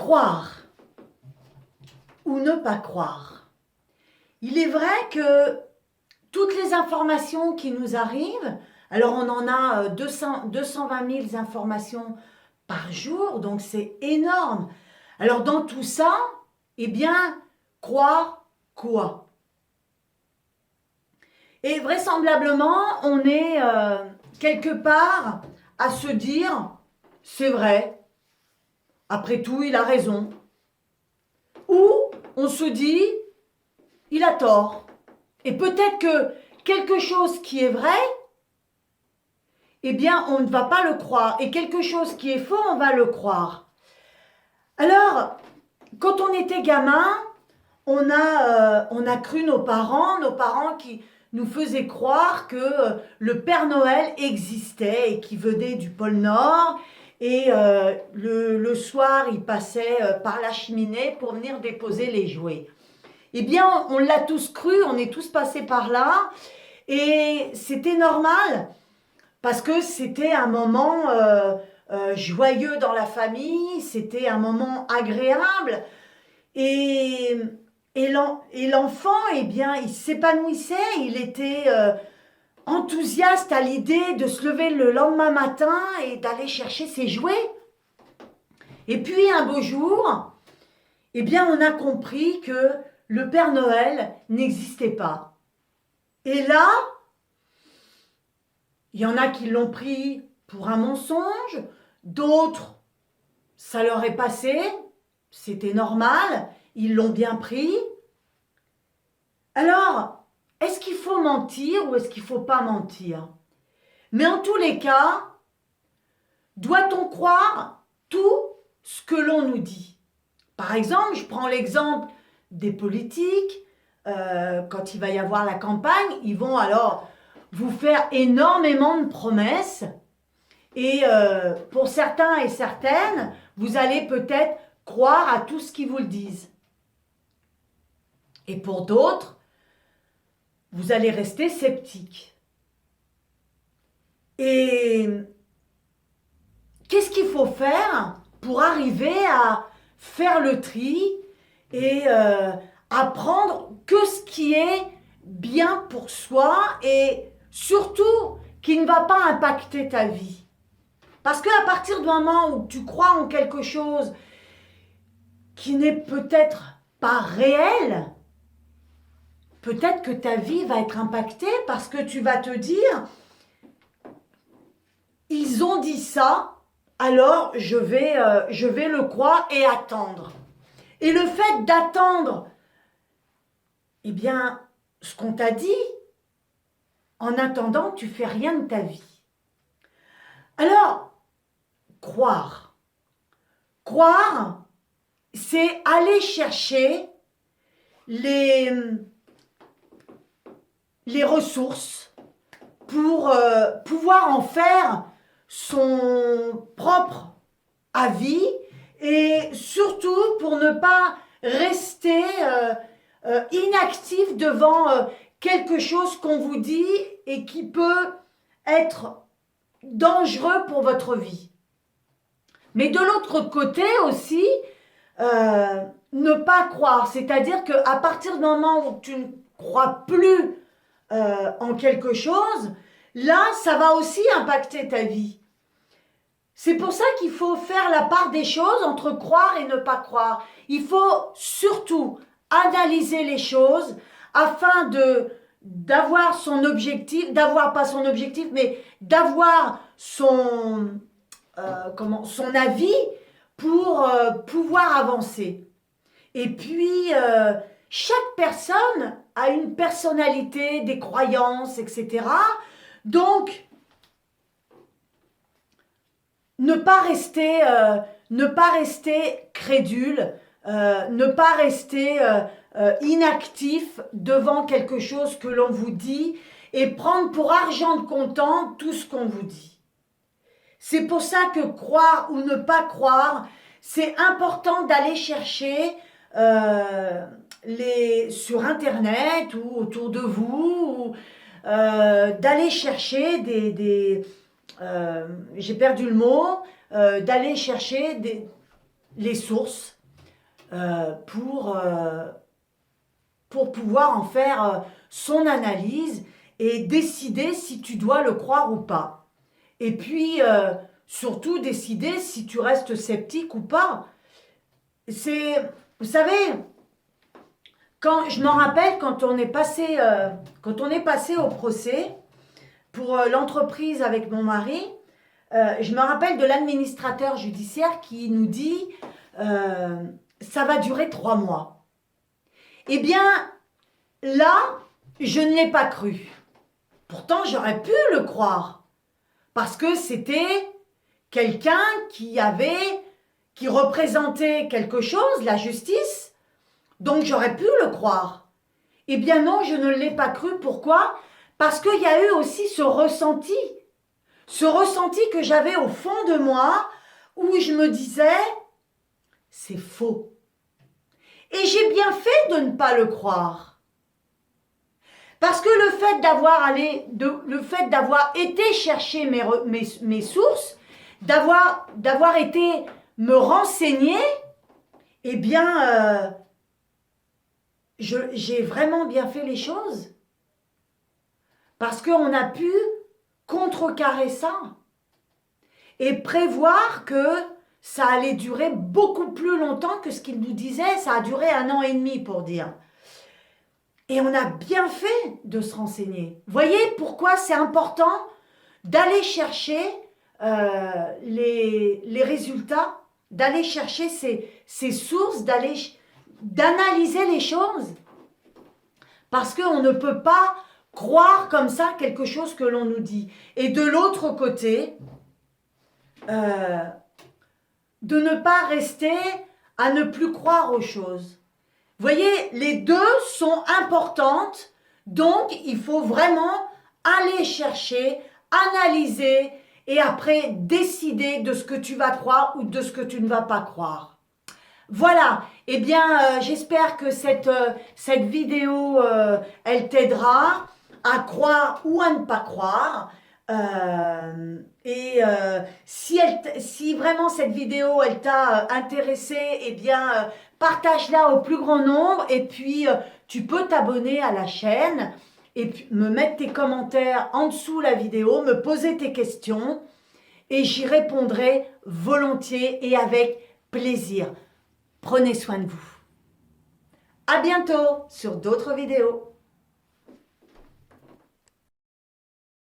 Croire ou ne pas croire. Il est vrai que toutes les informations qui nous arrivent, alors on en a 220 000 informations par jour, donc c'est énorme. Alors dans tout ça, eh bien, croire quoi? Et vraisemblablement, on est quelque part à se dire, c'est vrai, après tout, il a raison. Ou on se dit, il a tort. Et peut-être que quelque chose qui est vrai, eh bien, on ne va pas le croire. Et quelque chose qui est faux, on va le croire. Alors, quand on était gamin, on a cru nos parents qui nous faisaient croire que le Père Noël existait et qu'il venait du pôle Nord. Et le soir, il passait par la cheminée pour venir déposer les jouets. Eh bien, on l'a tous cru, on est tous passés par là. Et c'était normal, parce que c'était un moment joyeux dans la famille, c'était un moment agréable. Et, et l'enfant, eh bien, il s'épanouissait, il était enthousiaste à l'idée de se lever le lendemain matin et d'aller chercher ses jouets. Et puis un beau jour, eh bien, on a compris que le Père Noël n'existait pas. Et là, il y en a qui l'ont pris pour un mensonge, d'autres, ça leur est passé, c'était normal, ils l'ont bien pris. Alors, est-ce qu'il faut mentir ou est-ce qu'il ne faut pas mentir? Mais en tous les cas, doit-on croire tout ce que l'on nous dit? Par exemple, je prends l'exemple des politiques, quand il va y avoir la campagne, ils vont alors vous faire énormément de promesses et pour certains et certaines, vous allez peut-être croire à tout ce qu'ils vous le disent. Et pour d'autres, vous allez rester sceptique. Et qu'est-ce qu'il faut faire pour arriver à faire le tri et à prendre que ce qui est bien pour soi et surtout qui ne va pas impacter ta vie? Parce qu'à partir du moment où tu crois en quelque chose qui n'est peut-être pas réel, peut-être que ta vie va être impactée parce que tu vas te dire, ils ont dit ça, alors je vais le croire et attendre. Et le fait d'attendre, eh bien, ce qu'on t'a dit, en attendant, tu fais rien de ta vie. Alors, croire. Croire, c'est aller chercher les ressources pour pouvoir en faire son propre avis et surtout pour ne pas rester inactif devant quelque chose qu'on vous dit et qui peut être dangereux pour votre vie. Mais de l'autre côté aussi, ne pas croire, c'est-à-dire qu'à partir du moment où tu ne crois plus en quelque chose, là, ça va aussi impacter ta vie. C'est pour ça qu'il faut faire la part des choses entre croire et ne pas croire. Il faut surtout analyser les choses afin d'avoir son objectif, d'avoir pas son objectif, mais d'avoir son avis pour pouvoir avancer. Et puis, chaque personne a une personnalité, des croyances, etc. Donc, ne pas rester crédule, ne pas rester inactif devant quelque chose que l'on vous dit et prendre pour argent comptant tout ce qu'on vous dit. C'est pour ça que croire ou ne pas croire, c'est important d'aller chercher sur Internet ou autour de vous, d'aller chercher j'ai perdu le mot, d'aller chercher les sources pour pouvoir en faire son analyse et décider si tu dois le croire ou pas. Et puis, surtout décider si tu restes sceptique ou pas. Vous savez, je m'en rappelle quand on est passé au procès pour l'entreprise avec mon mari, je me rappelle de l'administrateur judiciaire qui nous dit ça va durer 3 mois. Eh bien, là, je ne l'ai pas cru. Pourtant, j'aurais pu le croire. Parce que c'était quelqu'un qui représentait quelque chose, la justice. Donc, j'aurais pu le croire. Eh bien non, je ne l'ai pas cru. Pourquoi? Parce qu'il y a eu aussi ce ressenti que j'avais au fond de moi, où je me disais, c'est faux. Et j'ai bien fait de ne pas le croire. Parce que le fait d'avoir été chercher mes sources, d'avoir été me renseigner, eh bien, j'ai vraiment bien fait les choses. Parce qu'on a pu contrecarrer ça et prévoir que ça allait durer beaucoup plus longtemps que ce qu'il nous disait. Ça a duré 1 an et demi pour dire. Et on a bien fait de se renseigner. Voyez pourquoi c'est important d'aller chercher les résultats, d'aller chercher ces sources, d'analyser les choses. Parce qu'on ne peut pas croire comme ça quelque chose que l'on nous dit. Et de l'autre côté, de ne pas rester à ne plus croire aux choses. Vous voyez, les deux sont importantes, donc il faut vraiment aller chercher, analyser et après décider de ce que tu vas croire ou de ce que tu ne vas pas croire. Voilà, eh bien j'espère que cette vidéo, elle t'aidera à croire ou à ne pas croire. Si vraiment cette vidéo elle t'a intéressé, eh bien partage-la au plus grand nombre et puis tu peux t'abonner à la chaîne et puis me mettre tes commentaires en dessous la vidéo, me poser tes questions et j'y répondrai volontiers et avec plaisir. Prenez soin de vous. À bientôt sur d'autres vidéos.